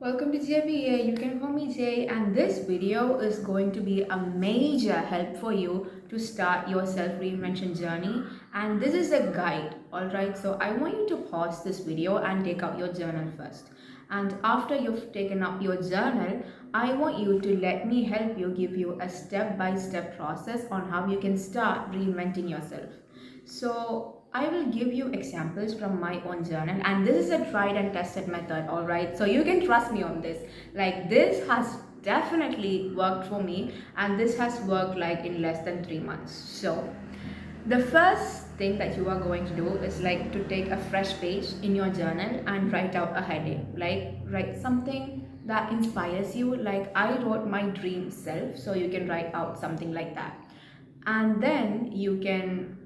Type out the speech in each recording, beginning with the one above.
Welcome to JBA. You can call me Jay, and this video is going to be a major help for you to start your self reinvention journey. And this is a guide, alright? So I want you to pause this video and take out your journal first. And after you've taken up your journal, I want you to let me help you give you a step-by-step process on how you can start reinventing yourself. So I will give you examples from my own journal, and this is a tried and tested method, all right? So you can trust me on this. Like, this has definitely worked for me, and this has worked like in less than 3 months. So the first thing that you are going to do is like to take a fresh page in your journal and write out a heading. Like, write something that inspires you. Like, I wrote my dream self, so you can write out something like that. And then you can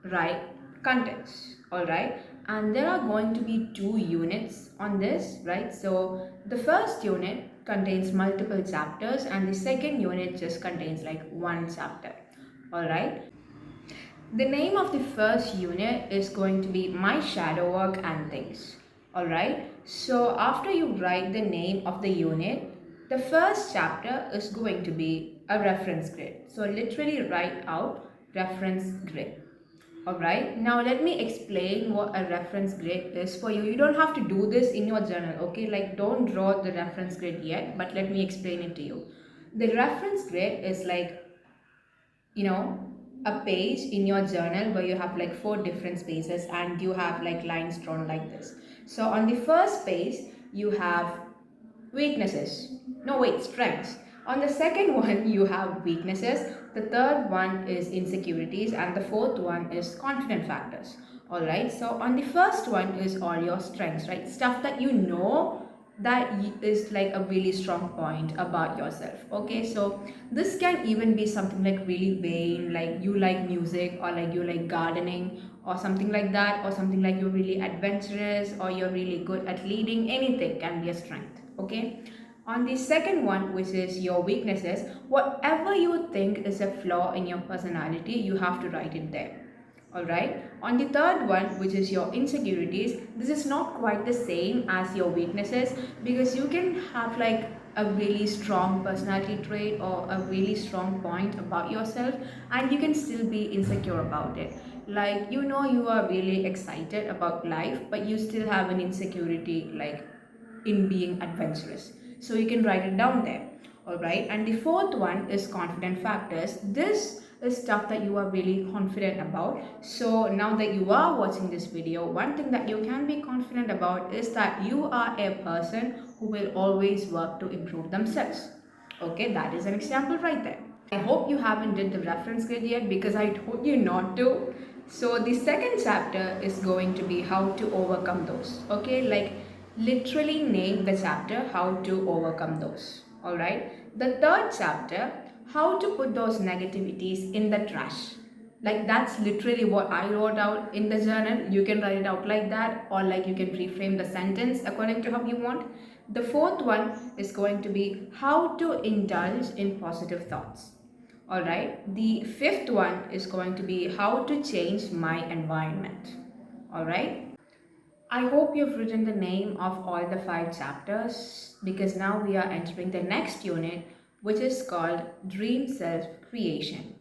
write contents, all right? And there are going to be two units on this, right? So the first unit contains multiple chapters, and the second unit just contains like one chapter, all right? The name of the first unit is going to be My Shadow Work and Things. Alright, so after you write the name of the unit, the first chapter is going to be a reference grid. So literally write out reference grid. Alright, now let me explain what a reference grid is for you. You don't have to do this in your journal, okay? Like, don't draw the reference grid yet, but let me explain it to you. The reference grid is like, you know, a page in your journal where you have like four different spaces and you have like lines drawn like this. So on the first page you have weaknesses, no wait, strengths. On the second one you have weaknesses, the third one is insecurities, and the fourth one is confident factors. All right, so on the first one is all your strengths, right? Stuff that you know that is like a really strong point about yourself. Okay, so this can even be something like really vain, like you like music, or like you like gardening, or something like that, or something like you're really adventurous, or you're really good at leading. Anything can be a strength. Okay, on the second one, which is your weaknesses, whatever you think is a flaw in your personality, you have to write it there. Alright, on the third one, which is your insecurities, this is not quite the same as your weaknesses, because you can have like a really strong personality trait or a really strong point about yourself, and you can still be insecure about it. Like, you know, you are really excited about life, but you still have an insecurity like in being adventurous. So you can write it down there. Alright, and the fourth one is confident factors. This is stuff that you are really confident about. So now that you are watching this video, one thing that you can be confident about is that you are a person who will always work to improve themselves. Okay, that is an example right there. I hope you haven't did the reference grid yet, because I told you not to. So the second chapter is going to be how to overcome those. Okay, like literally name the chapter how to overcome those. All right, the third chapter, how to put those negativities in the trash. Like, that's literally what I wrote out in the journal. You can write it out like that, or like you can reframe the sentence according to how you want. The fourth one is going to be how to indulge in positive thoughts. All right, the fifth one is going to be how to change my environment. All right, I hope you've written the name of all the five chapters, because now we are entering the next unit, which is called Dream Self Creation.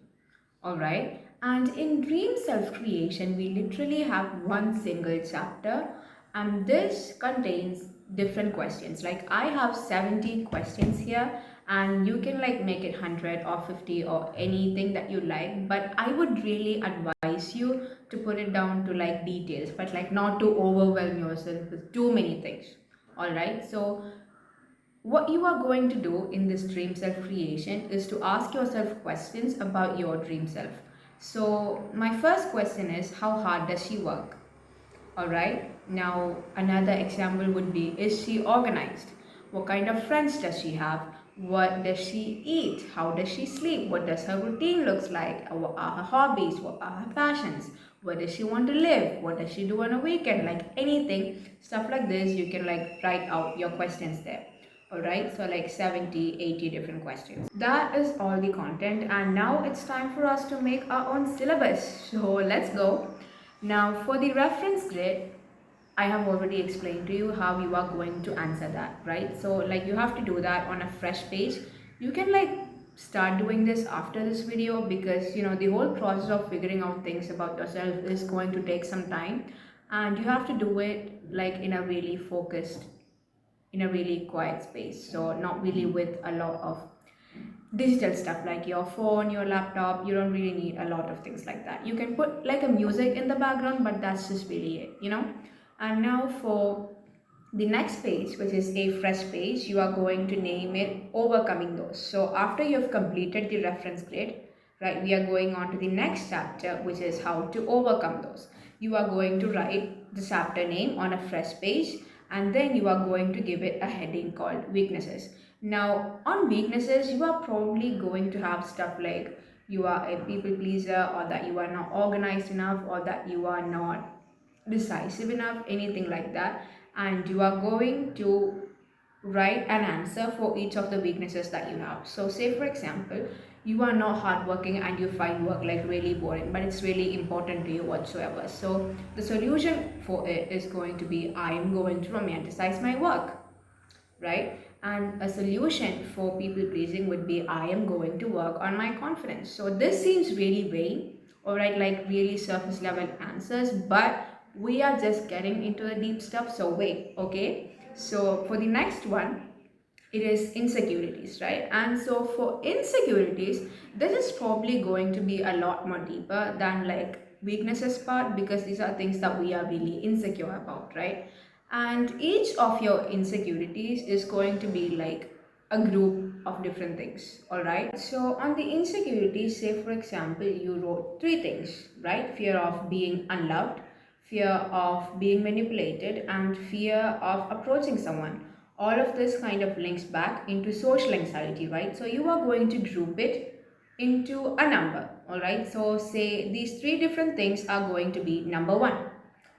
Alright, and in dream self creation, we literally have one single chapter, and this contains different questions. Like, I have 70 questions here, and you can like make it 100 or 50 or anything that you like, but I would really advise you to put it down to like details, but like not to overwhelm yourself with too many things. Alright, so what you are going to do in this dream self creation is to ask yourself questions about your dream self. So, my first question is, how hard does she work? Alright, now another example would be, is she organized? What kind of friends does she have? What does she eat? How does she sleep? What does her routine looks like? What are her hobbies? What are her passions? Where does she want to live? What does she do on a weekend? Like anything, stuff like this, you can like write out your questions there. Alright, so like 70, 80 different questions. That is all the content, and now it's time for us to make our own syllabus. So let's go. Now for the reference grid, I have already explained to you how you are going to answer that, right? So like you have to do that on a fresh page. You can like start doing this after this video, because you know the whole process of figuring out things about yourself is going to take some time, and you have to do it like in a really focused, in a really quiet space, so not really with a lot of digital stuff like your phone, your laptop. You don't really need a lot of things like that. You can put like a music in the background, but that's just really it, you know. And now for the next page, which is a fresh page, you are going to name it Overcoming Those. So after you've completed the reference grid, right, we are going on to the next chapter, which is how to overcome those. You are going to write the chapter name on a fresh page, and then you are going to give it a heading called Weaknesses. Now on weaknesses, you are probably going to have stuff like you are a people pleaser, or that you are not organized enough, or that you are not decisive enough, anything like that. And you are going to write an answer for each of the weaknesses that you have. So say for example, you are not hardworking and you find work like really boring, but it's really important to you whatsoever. So the solution for it is going to be, I am going to romanticize my work, right? And a solution for people pleasing would be, I am going to work on my confidence. So this seems really vague, all right, like really surface level answers, but we are just getting into the deep stuff. So wait, okay. So for the next one, it is insecurities, right? And so for insecurities, this is probably going to be a lot more deeper than like weaknesses part, because these are things that we are really insecure about, right? And each of your insecurities is going to be like a group of different things, all right? So on the insecurities, say for example, you wrote three things, right? Fear of being unloved, fear of being manipulated, and fear of approaching someone. All of this kind of links back into social anxiety, right? So you are going to group it into a number, all right? So say these three different things are going to be number one.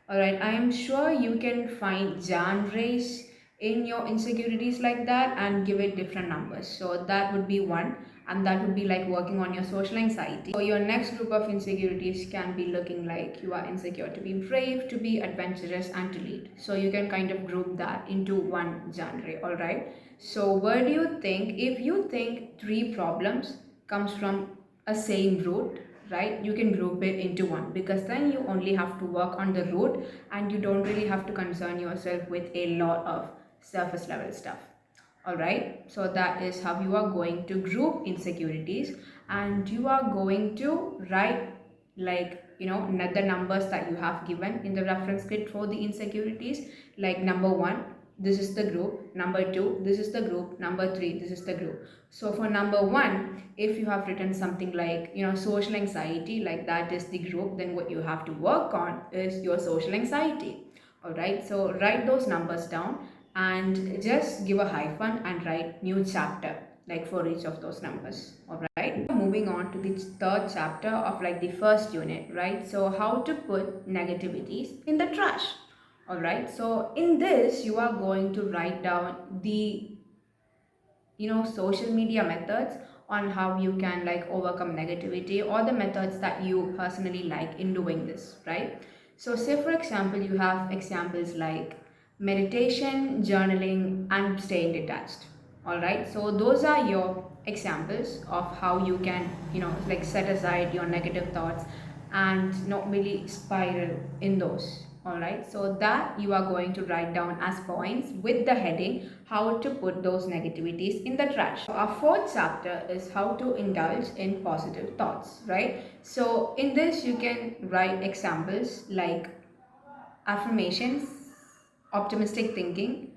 All right, I am sure you can find genres in your insecurities like that and give it different numbers. So that would be one, and that would be like working on your social anxiety. So your next group of insecurities can be looking like you are insecure to be brave, to be adventurous, and to lead. So you can kind of group that into one genre, all right? So where do you think, if you think three problems comes from a same root, right, you can group it into one, because then you only have to work on the root and you don't really have to concern yourself with a lot of surface level stuff. All right, so that is how you are going to group insecurities, and you are going to write like, you know, the numbers that you have given in the reference grid for the insecurities, like number one, this is the group, number two, this is the group, number three, this is the group. So for number one, if you have written something like, you know, social anxiety, like that is the group, then what you have to work on is your social anxiety. All right, so write those numbers down and just give a hyphen and write new chapter like for each of those numbers. All right, moving on to the third chapter of like the first unit, right? So how to put negativities in the trash. All right, so in this you are going to write down the, you know, social media methods on how you can like overcome negativity, or the methods that you personally like in doing this, right? So say for example, you have examples like meditation, journaling, and staying detached. All right, so those are your examples of how you can, you know, like set aside your negative thoughts and not really spiral in those. All right, so that you are going to write down as points with the heading how to put those negativities in the trash. So our fourth chapter is how to indulge in positive thoughts, right? So in this you can write examples like affirmations, optimistic thinking,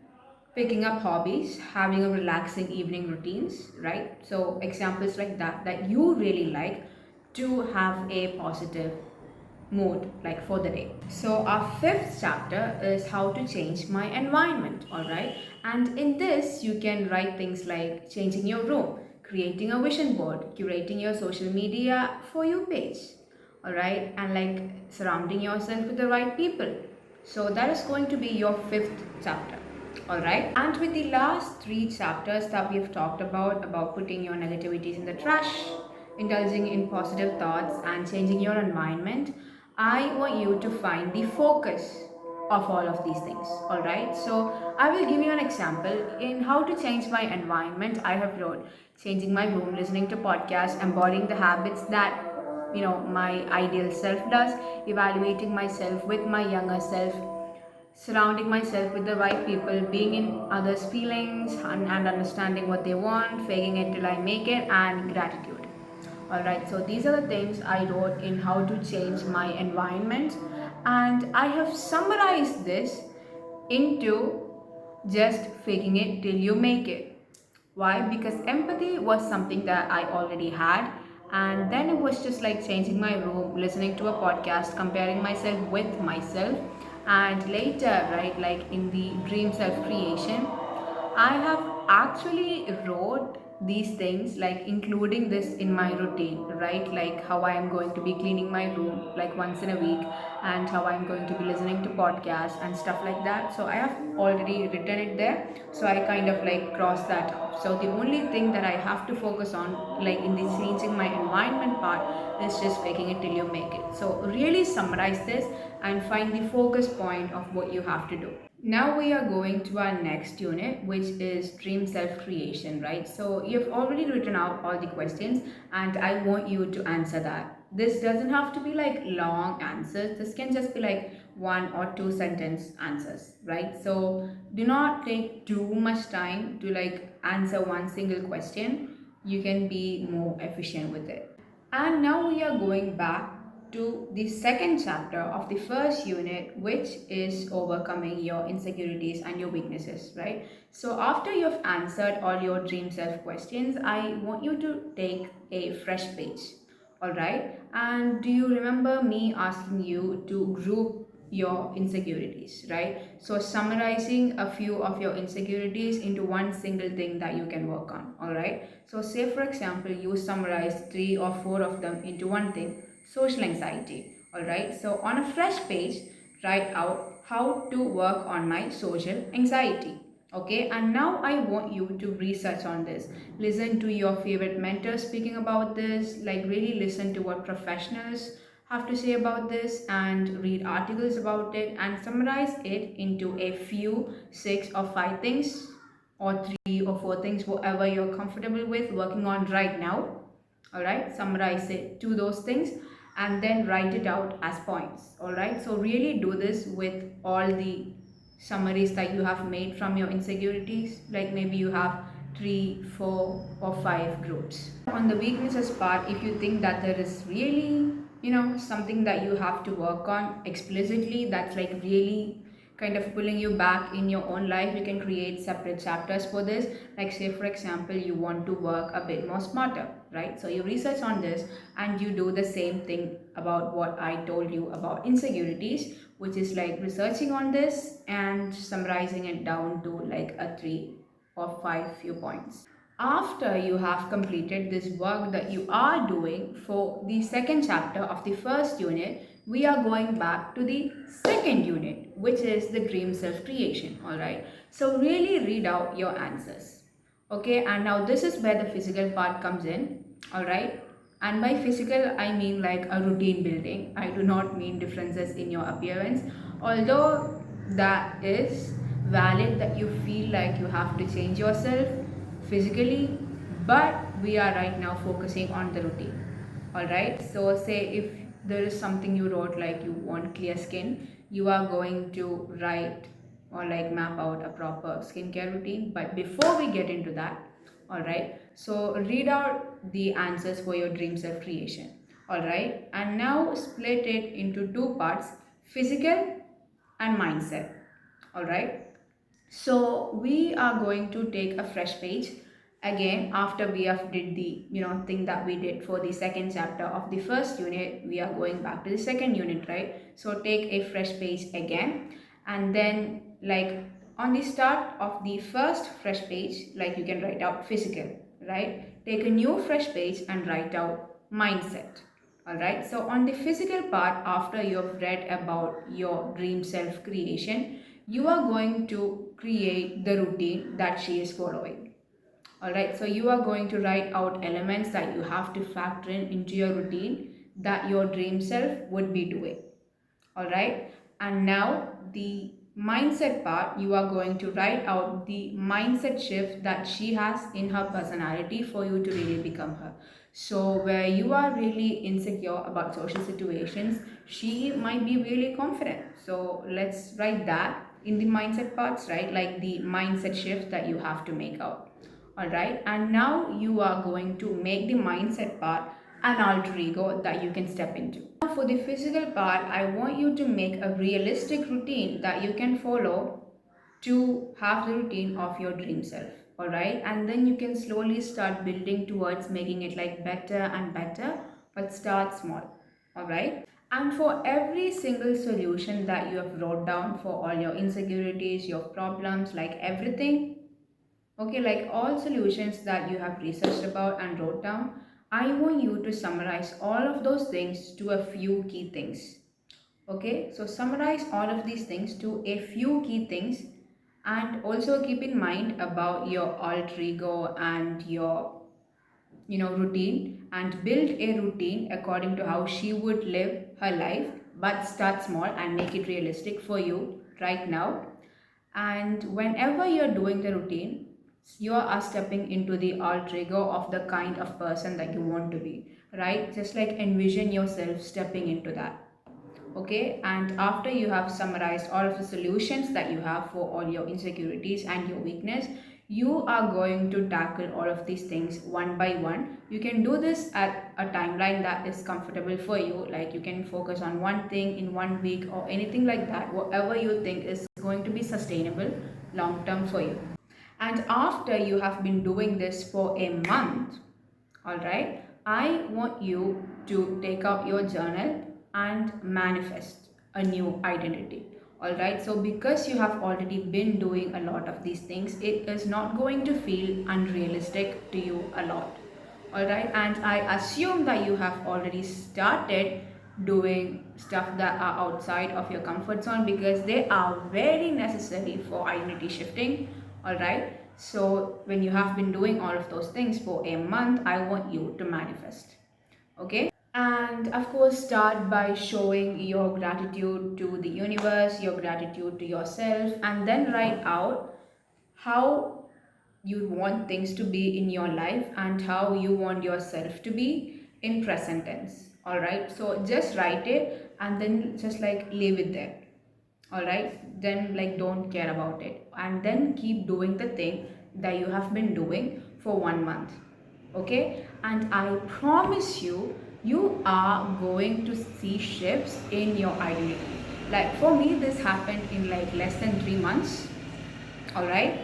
picking up hobbies, having a relaxing evening routines, right? So examples like that that you really like to have a positive mood like for the day. So our fifth chapter is how to change my environment, all right? And in this you can write things like changing your room, creating a vision board, curating your social media for you page, all right? And like surrounding yourself with the right people. So that is going to be your fifth chapter. All right, and with the last three chapters that we've talked about putting your negativities in the trash, indulging in positive thoughts, and changing your environment, I want you to find the focus. of all of these things. All right, so I will give you an example in how to change my environment. I have wrote changing my room, listening to podcasts, embodying the habits that my ideal self does, evaluating myself with my younger self, surrounding myself with the right people, being in others' feelings and understanding what they want, faking it till I make it, and gratitude. Alright, so these are the things I wrote in how to change my environment, and I have summarized this into just faking it till you make it. Why? Because empathy was something that I already had, and then it was just like changing my room, listening to a podcast, comparing myself with myself, and later, right, like in the dream self creation, I have actually wrote these things, like including this in my routine, right? Like how I am going to be cleaning my room like once in a week, and how I'm going to be listening to podcasts and stuff like that. So I have already written it there. So I kind of like cross that off. So the only thing that I have to focus on, like in the changing my environment part, is just making it till you make it. So really summarize this and find the focus point of what you have to do. Now we are going to our next unit, which is dream self-creation, right? So you've already written out all the questions and I want you to answer that. This doesn't have to be like long answers. This can just be like one or two sentence answers, right? So do not take too much time to like answer one single question. You can be more efficient with it. And now we are going back to the second chapter of the first unit, which is overcoming your insecurities and your weaknesses, right? So after you've answered all your dream self questions, I want you to take a fresh page. All right. And do you remember me asking you to group your insecurities, right? So summarizing a few of your insecurities into one single thing that you can work on. All right. So say for example, you summarize three or four of them into one thing: social anxiety. All right. So on a fresh page, write out how to work on my social anxiety. Okay, and now I want you to research on this. Listen to your favorite mentors speaking about this, like really listen to what professionals have to say about this, and read articles about it and summarize it into a few, six or five things, or three or four things, whatever you're comfortable with working on right now. All right, summarize it to those things and then write it out as points. All right, so really do this with all the summaries that you have made from your insecurities, like maybe you have three, four or five groups. On the weaknesses part, if you think that there is really something that you have to work on explicitly, that's like really kind of pulling you back in your own life, you can create separate chapters for this. Like say for example, you want to work a bit more smarter, right? So you research on this and you do the same thing about what I told you about insecurities, which is like researching on this and summarizing it down to like a three or five few points. After you have completed this work that you are doing for the second chapter of the first unit, we are going back to the second unit, which is the dream self creation. All right, so really read out your answers. Okay, and now this is where the physical part comes in. All right, and by physical I mean like a routine building. I do not mean differences in your appearance, although that is valid that you feel like you have to change yourself physically, but we are right now focusing on the routine. All right, so say if there is something you wrote like you want clear skin, you are going to write or like map out a proper skincare routine. But before we get into that, all right, so read out the answers for your dream self creation. All right, and now split it into two parts: physical and mindset. All right, so we are going to take a fresh page again. After we have did the thing that we did for the second chapter of the first unit, we are going back to the second unit, right? So take a fresh page again, and then like on the start of the first fresh page, like you can write out physical, right? Take a new fresh page and write out mindset. All right, so on the physical part, after you have read about your dream self creation, you are going to create the routine that she is following. All right, so you are going to write out elements that you have to factor in into your routine that your dream self would be doing. All right, and now the mindset part, you are going to write out the mindset shift that she has in her personality for you to really become her. So, where you are really insecure about social situations, she might be really confident. So, let's write that in the mindset parts, right? Like the mindset shift that you have to make out. All right, and now you are going to make the mindset part an alter ego that you can step into. Now, for the physical part, I want you to make a realistic routine that you can follow to have the routine of your dream self. All right, and then you can slowly start building towards making it like better and better, but start small. All right, and for every single solution that you have wrote down for all your insecurities, your problems, like everything, okay, like all solutions that you have researched about and wrote down, I want you to summarize all of those things to a few key things. Okay, so summarize all of these things to a few key things, and also keep in mind about your alter ego and your routine, and build a routine according to how she would live her life, but start small and make it realistic for you right now. And whenever you're doing the routine, you are stepping into the alter ego of the kind of person that you want to be, right? Just like envision yourself stepping into that. Okay, and after you have summarized all of the solutions that you have for all your insecurities and your weakness, you are going to tackle all of these things one by one. You can do this at a timeline that is comfortable for you, like you can focus on one thing in 1 week or anything like that, whatever you think is going to be sustainable long term for you. And after you have been doing this for a month, all right, I want you to take out your journal and manifest a new identity. All right, so because you have already been doing a lot of these things, it is not going to feel unrealistic to you a lot. All right, and I assume that you have already started doing stuff that are outside of your comfort zone, because they are very necessary for identity shifting. All right, so when you have been doing all of those things for a month, I want you to manifest. Okay, and of course start by showing your gratitude to the universe, your gratitude to yourself, and then write out how you want things to be in your life and how you want yourself to be in present tense. All right, so just write it and then just like leave it there. All right, then like don't care about it, and then keep doing the thing that you have been doing for 1 month. Okay, and I promise you, you are going to see shifts in your identity. Like for me, this happened in like less than 3 months. All right,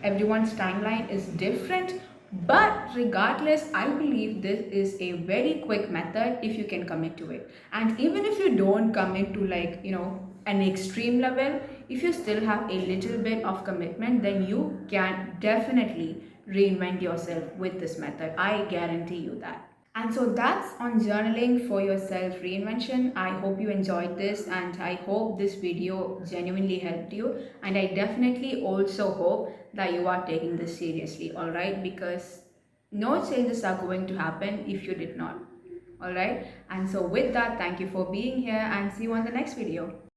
everyone's timeline is different, but regardless, I believe this is a very quick method if you can commit to it. And even if you don't commit to like an extreme level, if you still have a little bit of commitment, then you can definitely reinvent yourself with this method. I guarantee you that. And so that's on journaling for your self reinvention. I hope you enjoyed this, and I hope this video genuinely helped you. And I definitely also hope that you are taking this seriously, all right? Because no changes are going to happen if you did not, all right? And so, with that, thank you for being here and see you on the next video.